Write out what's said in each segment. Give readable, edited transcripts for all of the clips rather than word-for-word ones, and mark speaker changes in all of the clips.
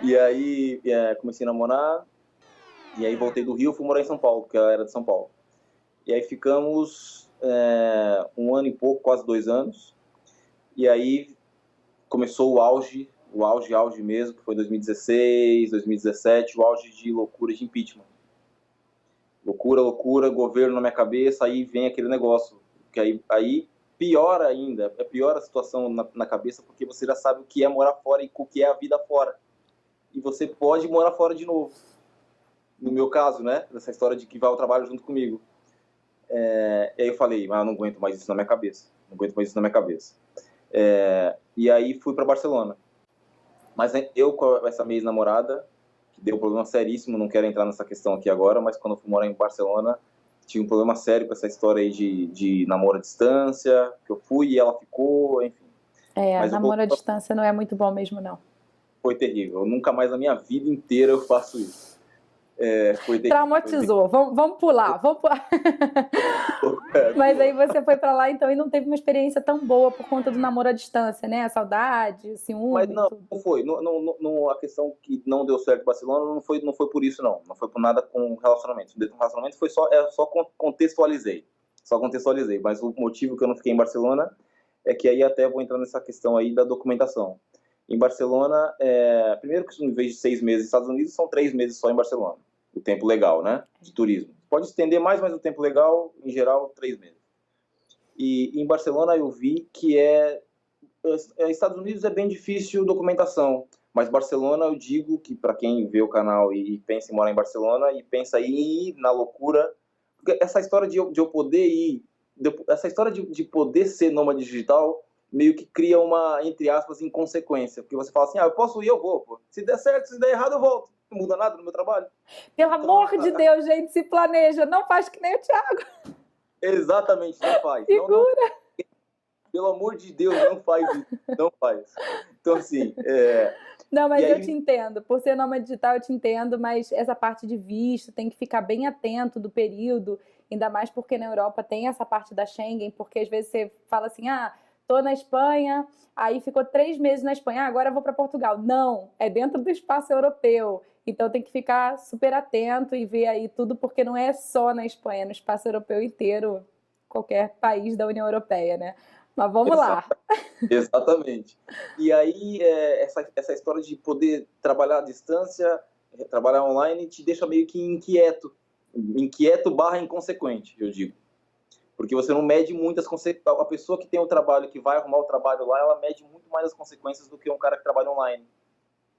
Speaker 1: E aí comecei a namorar, e aí voltei do Rio, fui morar em São Paulo, porque ela era de São Paulo. E aí ficamos 1 ano e pouco, quase 2 anos. E aí começou o auge mesmo, que foi 2016, 2017, o auge de loucura de impeachment. Loucura, governo na minha cabeça, aí vem aquele negócio. Que aí piora ainda, piora a situação na cabeça, porque você já sabe o que é morar fora e o que é a vida fora. E você pode morar fora de novo. No meu caso, né? Nessa história de que vai ao trabalho junto comigo. E aí eu falei, mas eu não aguento mais isso na minha cabeça. E aí fui para Barcelona. Mas eu com essa minha ex-namorada, que deu um problema seríssimo, não quero entrar nessa questão aqui agora, mas quando eu fui morar em Barcelona, tinha um problema sério com essa história aí de namoro à distância, que eu fui e ela ficou, enfim. Mas
Speaker 2: namoro à distância não é muito bom mesmo, não.
Speaker 1: Foi terrível. Eu nunca mais na minha vida inteira eu faço isso. Foi terrível.
Speaker 2: Traumatizou. Vamos pular. Mas aí você foi pra lá então e não teve uma experiência tão boa por conta do namoro à distância, né? A saudade, ciúme.
Speaker 1: Mas não foi. Não, a questão que não deu certo em Barcelona não foi por isso, não. Não foi por nada com relacionamento. O relacionamento foi só contextualizei. Mas o motivo que eu não fiquei em Barcelona é que aí até vou entrar nessa questão aí da documentação. Em Barcelona, primeiro que em vez de 6 meses nos Estados Unidos, são 3 meses só em Barcelona. O tempo legal, né? De turismo. Pode estender mais, mas o tempo legal, em geral, 3 meses. E em Barcelona eu vi que Estados Unidos é bem difícil documentação, mas Barcelona eu digo que para quem vê o canal e pensa em morar em Barcelona e pensa em ir na loucura, porque essa história de eu poder ir, essa história de poder ser nômade digital meio que cria uma, entre aspas, inconsequência, porque você fala assim, eu posso ir, eu vou, pô. Se der certo, se der errado, eu volto. Não muda nada no meu trabalho.
Speaker 2: Pelo amor de Deus, gente, se planeja, não faz que nem o Thiago.
Speaker 1: Exatamente, não faz.
Speaker 2: Figura.
Speaker 1: Pelo amor de Deus, não faz isso. Não faz. Então, assim...
Speaker 2: Não, mas eu te entendo. Por ser nômade digital, eu te entendo, mas essa parte de visto tem que ficar bem atento do período, ainda mais porque na Europa tem essa parte da Schengen, porque às vezes você fala assim, tô na Espanha, aí ficou 3 meses na Espanha, agora eu vou para Portugal. Não, é dentro do espaço europeu. Então tem que ficar super atento e ver aí tudo, porque não é só na Espanha, é no espaço europeu inteiro, qualquer país da União Europeia, né? Mas vamos lá.
Speaker 1: Exatamente. E aí, essa história de poder trabalhar à distância, trabalhar online, te deixa meio que inquieto. Inquieto/inconsequente, eu digo. Porque você não mede muitas consequências. A pessoa que tem o trabalho, que vai arrumar o trabalho lá, ela mede muito mais as consequências do que um cara que trabalha online.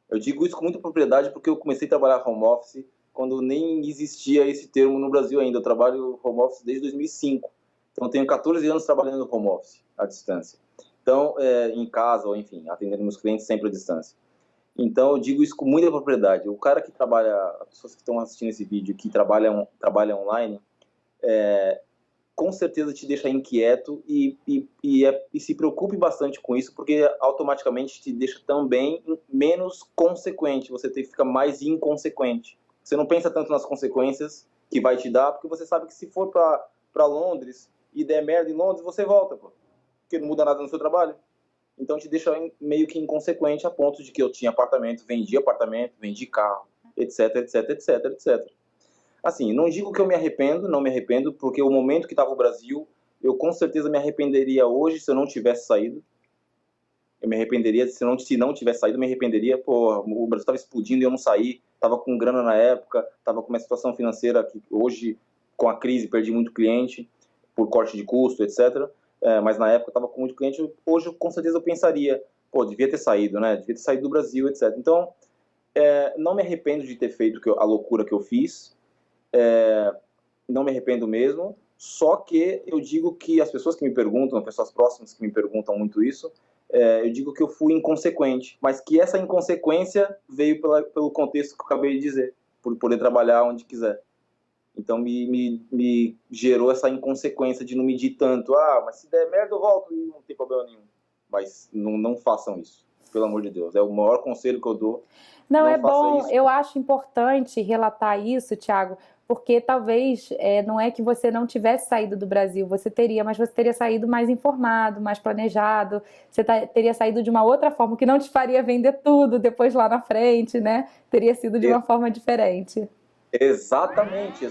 Speaker 1: Eu digo isso com muita propriedade porque eu comecei a trabalhar home office quando nem existia esse termo no Brasil ainda. Eu trabalho home office desde 2005. Então, eu tenho 14 anos trabalhando home office, à distância. Então, em casa, ou enfim, atendendo meus clientes sempre à distância. Então, eu digo isso com muita propriedade. O cara que trabalha, as pessoas que estão assistindo esse vídeo, que trabalham online, com certeza te deixa inquieto e se preocupe bastante com isso, porque automaticamente te deixa também menos consequente. Você fica mais inconsequente. Você não pensa tanto nas consequências que vai te dar, porque você sabe que se for para Londres e der merda em Londres, você volta, pô. Porque não muda nada no seu trabalho. Então te deixa meio que inconsequente a ponto de que eu tinha apartamento, vendi carro, etc, etc, etc, etc. Assim, não digo que eu não me arrependo, porque o momento que estava o Brasil, eu com certeza me arrependeria hoje se eu não tivesse saído. Eu me arrependeria, se não tivesse saído, eu me arrependeria. Pô, o Brasil estava explodindo e eu não saí, estava com grana na época, estava com uma situação financeira que hoje, com a crise, perdi muito cliente, por corte de custo, etc. Mas na época estava com muito cliente, hoje com certeza eu pensaria, devia ter saído, né? Devia ter saído do Brasil, etc. Então, não me arrependo de ter feito a loucura que eu fiz, não me arrependo mesmo, só que eu digo que as pessoas que me perguntam, as pessoas próximas que me perguntam muito isso, eu digo que eu fui inconsequente, mas que essa inconsequência veio pelo contexto que eu acabei de dizer, por poder trabalhar onde quiser. Então me gerou essa inconsequência de não medir tanto. Mas se der merda eu volto e não tem problema nenhum. Mas não façam isso. pelo amor de Deus. É o maior conselho que eu dou.
Speaker 2: Não é bom, isso. Eu acho importante relatar isso, Thiago, porque talvez não é que você não tivesse saído do Brasil, você teria, mas você teria saído mais informado, mais planejado, você teria saído de uma outra forma, que não te faria vender tudo depois lá na frente, né? Teria sido de uma forma diferente.
Speaker 1: Exatamente.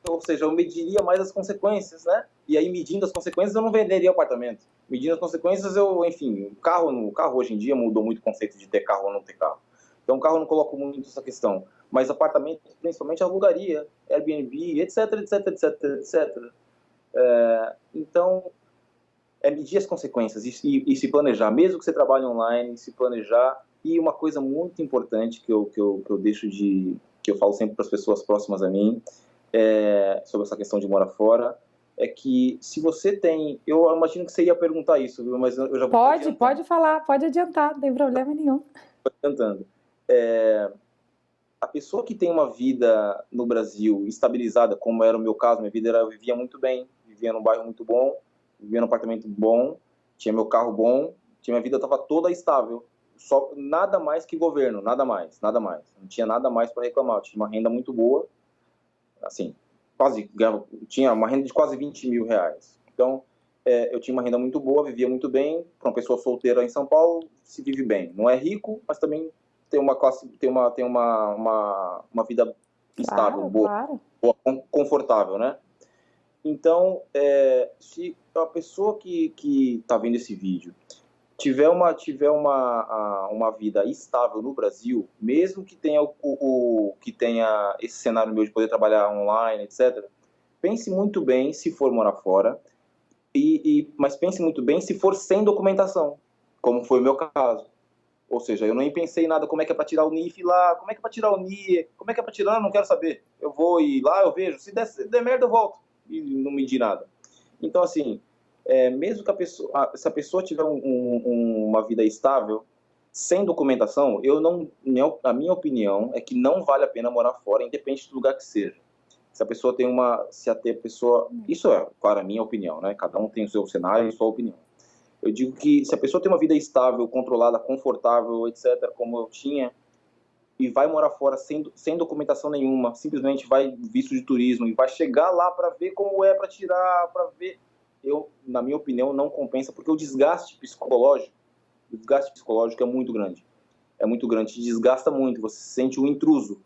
Speaker 1: Ou seja, eu mediria mais as consequências, né? E aí, medindo as consequências, eu não venderia o apartamento. Medindo as consequências, enfim, o carro hoje em dia mudou muito o conceito de ter carro ou não ter carro. Então, o carro eu não coloco muito essa questão. Mas apartamento, principalmente, alugaria, Airbnb, etc. Então, medir as consequências e se planejar. Mesmo que você trabalhe online, se planejar. E uma coisa muito importante que eu deixo que eu falo sempre para as pessoas próximas a mim, sobre essa questão de morar fora, é que se você tem... Eu imagino que você ia perguntar isso, viu? Mas eu já vou...
Speaker 2: Pode falar, pode adiantar, não tem problema nenhum.
Speaker 1: Estou adiantando. A pessoa que tem uma vida no Brasil estabilizada, como era o meu caso, eu vivia muito bem, vivia num bairro muito bom, vivia num apartamento bom, tinha meu carro bom, minha vida estava toda estável. Só, nada mais que governo, nada mais. Não tinha nada mais para reclamar. Eu tinha uma renda muito boa, assim, tinha uma renda de quase 20 mil reais. Então, eu tinha uma renda muito boa, vivia muito bem. Para uma pessoa solteira em São Paulo, se vive bem. Não é rico, mas também tem uma classe, tem uma vida estável, boa, confortável, né? Então, se a pessoa que está vendo esse vídeo tiver uma vida estável no Brasil, mesmo que tenha que tenha esse cenário meu de poder trabalhar online, etc., pense muito bem se for morar fora, mas pense muito bem se for sem documentação, como foi o meu caso. Ou seja, eu nem pensei em nada, como é que é para tirar o NIF lá, como é que é para tirar o NIE, como é que é para tirar, não quero saber. Eu vou ir lá, eu vejo, se der merda eu volto, e não medi nada. Então, assim, mesmo que se a pessoa tiver uma vida estável, sem documentação, a minha opinião é que não vale a pena morar fora, independente do lugar que seja. Se a pessoa tem isso é, claro, a minha opinião, né? Cada um tem o seu cenário e sua opinião. Eu digo que se a pessoa tem uma vida estável, controlada, confortável, etc., como eu tinha, e vai morar fora sem documentação nenhuma, simplesmente vai visto de turismo e vai chegar lá para ver como é, para tirar, para ver... na minha opinião, não compensa, porque o desgaste psicológico é muito grande. É muito grande, te desgasta muito, você se sente um intruso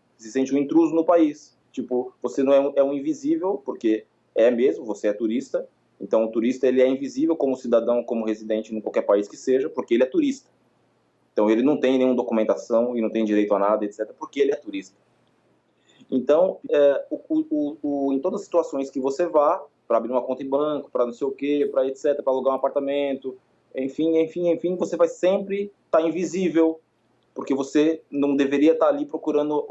Speaker 1: no país. Tipo, você não é um invisível, porque mesmo, você é turista, então o turista ele é invisível como cidadão, como residente em qualquer país que seja, porque ele é turista. Então ele não tem nenhuma documentação e não tem direito a nada, etc., porque ele é turista. Então, em todas as situações que você vá, para abrir uma conta em banco, para não sei o quê, para etc., para alugar um apartamento, enfim, você vai sempre estar invisível, porque você não deveria estar ali procurando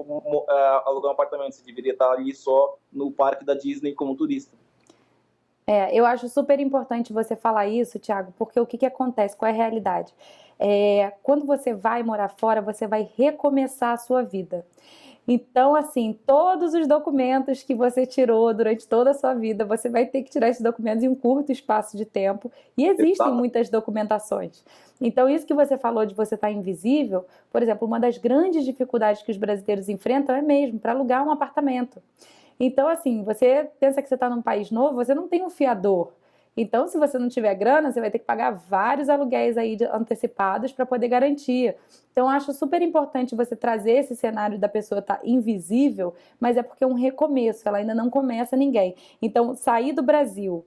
Speaker 1: alugar um apartamento, você deveria estar ali só no parque da Disney como turista.
Speaker 2: Eu acho super importante você falar isso, Thiago, porque o que acontece? Qual é a realidade? Quando você vai morar fora, você vai recomeçar a sua vida. Então, assim, todos os documentos que você tirou durante toda a sua vida, você vai ter que tirar esses documentos em um curto espaço de tempo. E existem muitas documentações. Então, isso que você falou de você estar invisível, por exemplo, uma das grandes dificuldades que os brasileiros enfrentam é mesmo para alugar um apartamento. Então, assim, você pensa que você está num país novo, você não tem um fiador. Então, se você não tiver grana, você vai ter que pagar vários aluguéis aí antecipados para poder garantir. Então, eu acho super importante você trazer esse cenário da pessoa estar invisível, mas é porque é um recomeço, ela ainda não começa ninguém. Então, sair do Brasil,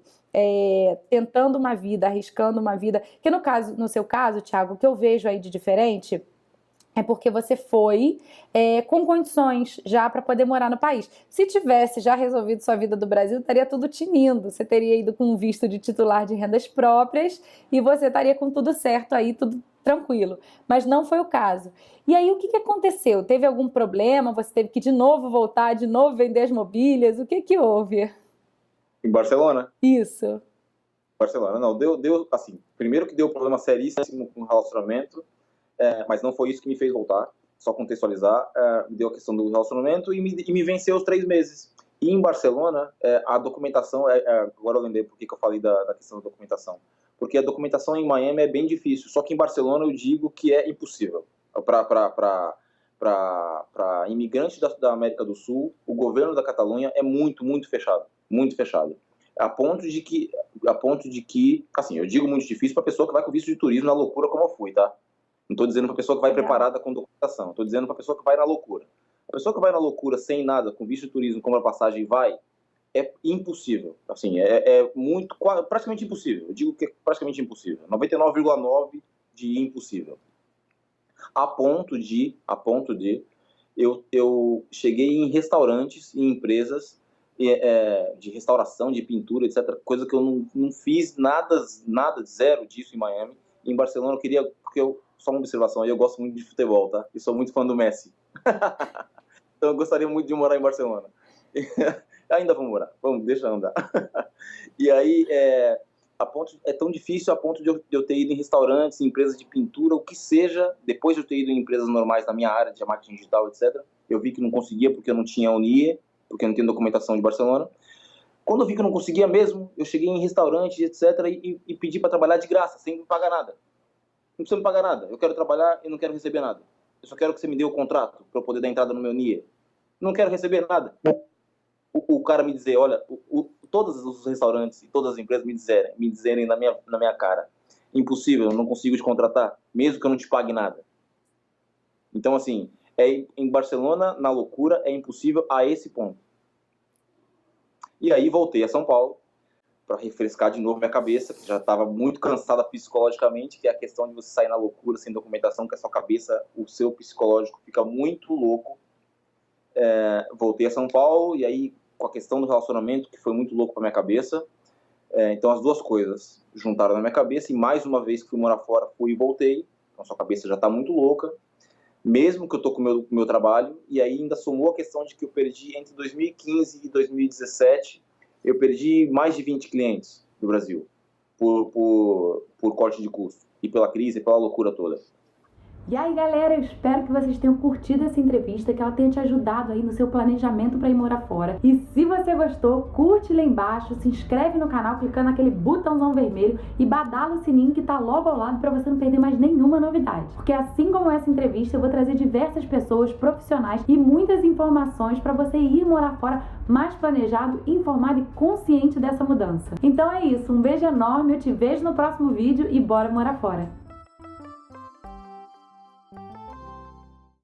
Speaker 2: tentando uma vida, arriscando uma vida, que no seu caso, Thiago, o que eu vejo aí de diferente é porque você foi com condições já para poder morar no país. Se tivesse já resolvido sua vida do Brasil, estaria tudo tinindo. Você teria ido com um visto de titular de rendas próprias e você estaria com tudo certo aí, tudo tranquilo. Mas não foi o caso. E aí, o que aconteceu? Teve algum problema? Você teve que de novo voltar, de novo vender as mobílias? O que houve?
Speaker 1: Em Barcelona?
Speaker 2: Isso.
Speaker 1: Barcelona, não. Deu assim, primeiro que deu problema seríssimo com o relacionamento, mas não foi isso que me fez voltar, só contextualizar, deu a questão do relacionamento e me venceu os 3 meses. E em Barcelona, a documentação, agora eu lembrei por que eu falei da questão da documentação, porque a documentação em Miami é bem difícil. Só que em Barcelona eu digo que é impossível. Para imigrantes da América do Sul, o governo da Catalunha é muito, muito fechado. Muito fechado. A ponto de que, assim, eu digo muito difícil para pessoa que vai com visto de turismo na loucura como eu fui, tá? Não estou dizendo para pessoa que vai preparada com documentação. Estou dizendo para pessoa que vai na loucura. A pessoa que vai na loucura sem nada, com visto de turismo, compra passagem e vai, é impossível. Assim, praticamente impossível. Eu digo que é praticamente impossível. 99,9 de impossível. A ponto de eu cheguei em restaurantes e empresas de restauração, de pintura, etc. Coisa que eu não fiz nada, zero disso em Miami. Em Barcelona eu queria, só uma observação aí, eu gosto muito de futebol, tá? Eu sou muito fã do Messi. Então eu gostaria muito de morar em Barcelona. Ainda vou morar, deixa eu andar. E aí, é tão difícil a ponto de eu ter ido em restaurantes, em empresas de pintura, o que seja, depois de eu ter ido em empresas normais na minha área de marketing digital, etc. Eu vi que não conseguia porque eu não tinha UNIE, porque eu não tenho documentação de Barcelona. Quando eu vi que eu não conseguia mesmo, eu cheguei em restaurantes, etc. e pedi para trabalhar de graça, sem me pagar nada. Não precisa me pagar nada, eu quero trabalhar e não quero receber nada. Eu só quero que você me dê o contrato para eu poder dar entrada no meu NIE. Não quero receber nada. O cara me dizer, olha, todos os restaurantes e todas as empresas me dizerem na minha cara, impossível, eu não consigo te contratar, mesmo que eu não te pague nada. Então, assim, em Barcelona, na loucura, é impossível a esse ponto. E aí voltei a São Paulo para refrescar de novo minha cabeça, que já estava muito cansada psicologicamente, que é a questão de você sair na loucura sem documentação, que a sua cabeça, o seu psicológico fica muito louco. Voltei a São Paulo e aí com a questão do relacionamento, que foi muito louco para minha cabeça. Então as duas coisas juntaram na minha cabeça e mais uma vez que fui morar fora, fui e voltei. Então a sua cabeça já está muito louca, mesmo que eu estou com o meu trabalho. E aí ainda somou a questão de que eu perdi entre 2015 e 2017, eu perdi mais de 20 clientes do Brasil por corte de custo e pela crise e pela loucura toda.
Speaker 2: E aí, galera, eu espero que vocês tenham curtido essa entrevista, que ela tenha te ajudado aí no seu planejamento para ir morar fora. E se você gostou, curte lá embaixo, se inscreve no canal clicando naquele botãozão vermelho e badala o sininho que tá logo ao lado para você não perder mais nenhuma novidade. Porque assim como essa entrevista, eu vou trazer diversas pessoas, profissionais e muitas informações para você ir morar fora mais planejado, informado e consciente dessa mudança. Então é isso, um beijo enorme, eu te vejo no próximo vídeo e bora morar fora!